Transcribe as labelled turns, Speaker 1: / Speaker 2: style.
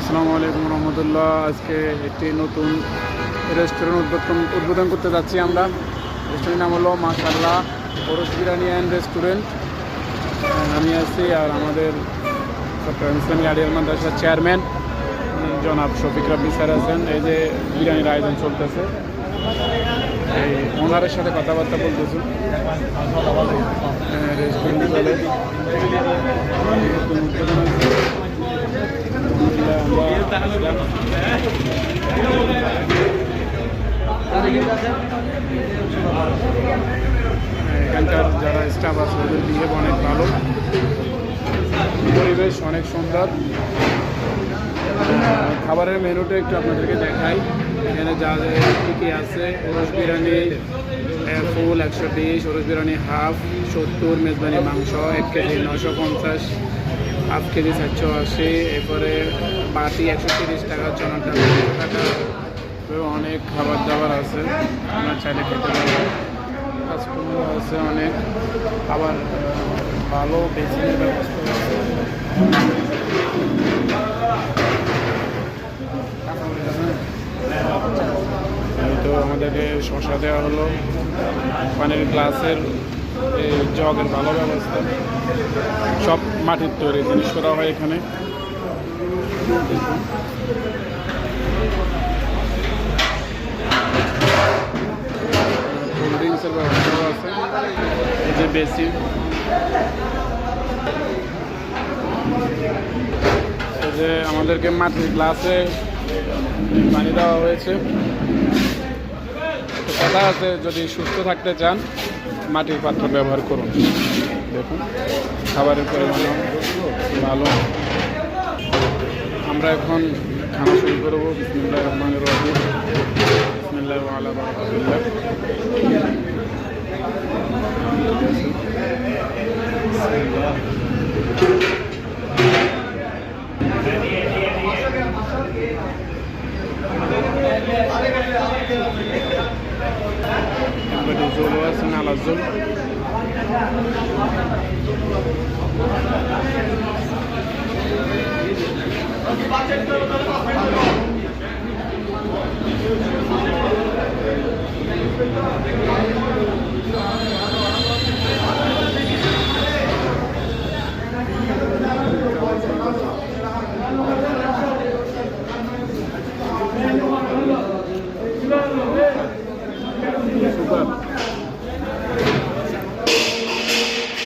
Speaker 1: আসসালামু আলাইকুম রহমতুল্লাহ। আজকে একটি নতুন রেস্টুরেন্ট উদ্বোধন করতে যাচ্ছি আমরা। রেস্টুরেন্টের নাম হলো মাশাআল্লাহ ওরস বিরিয়ানি অ্যান্ড রেস্টুরেন্ট। আমি আছি আর আমাদের চট্টগ্রাম ইসলামী আলিয়া মাদ্রাসার চেয়ারম্যান জনাব শফিক রাব্বি স্যার আছেন। এই যে বিরিয়ানির আয়োজন চলতেছে, এই ওনারের সাথে কথাবার্তা বলতেছি। রেস্টুরেন্ট চলে নতুন উদ্বোধন হয়েছে। এখানকার যারা স্টাফ আছে ওদের বিহেভ অনেক ভালো, পরিবেশ অনেক সুন্দর। খাবারের মেনুটা একটু আপনাদেরকে দেখাই। এখানে যা কী কী আছে: ওরস বিরিয়ানি ফুল 120, ওরস বিরিয়ানি হাফ 70, মেজবানি মাংস 1 কেজি 950, হাফ কেজি 780, এরপরে বাটি 130 টাকা, চনার ডাল 100 টাকা। অনেক খাবার দাবার আছে, আপনার চাইলে খেতে পারবেন। কাস্টমার আছে অনেক, আবার ভালো বেসিনের ব্যবস্থা আছে। তো আমাদেরকে শসা দেওয়া হলো, পানির গ্লাসের জগের ভালো ব্যবস্থা, সব মাটির তৈরি জিনিস করা হয় এখানে। কোল্ড ড্রিঙ্কসের ব্যবস্থাও আছে, এই যে বেসি। যে আমাদেরকে মাটির গ্লাসে পানি দেওয়া হয়েছে। কথা আছে, যদি সুস্থ থাকতে চান মাটির পাত্র ব্যবহার করুন। দেখুন খাবারের পরিমাণ ভালো। আমরা এখন খানা শুরু করবো। বিসমিল্লাহির রহমানির রহিম। বিসমিল্লাহি ওয়া আলা বারাকাতিল্লাহ। জোলও আছে, নালা জোল।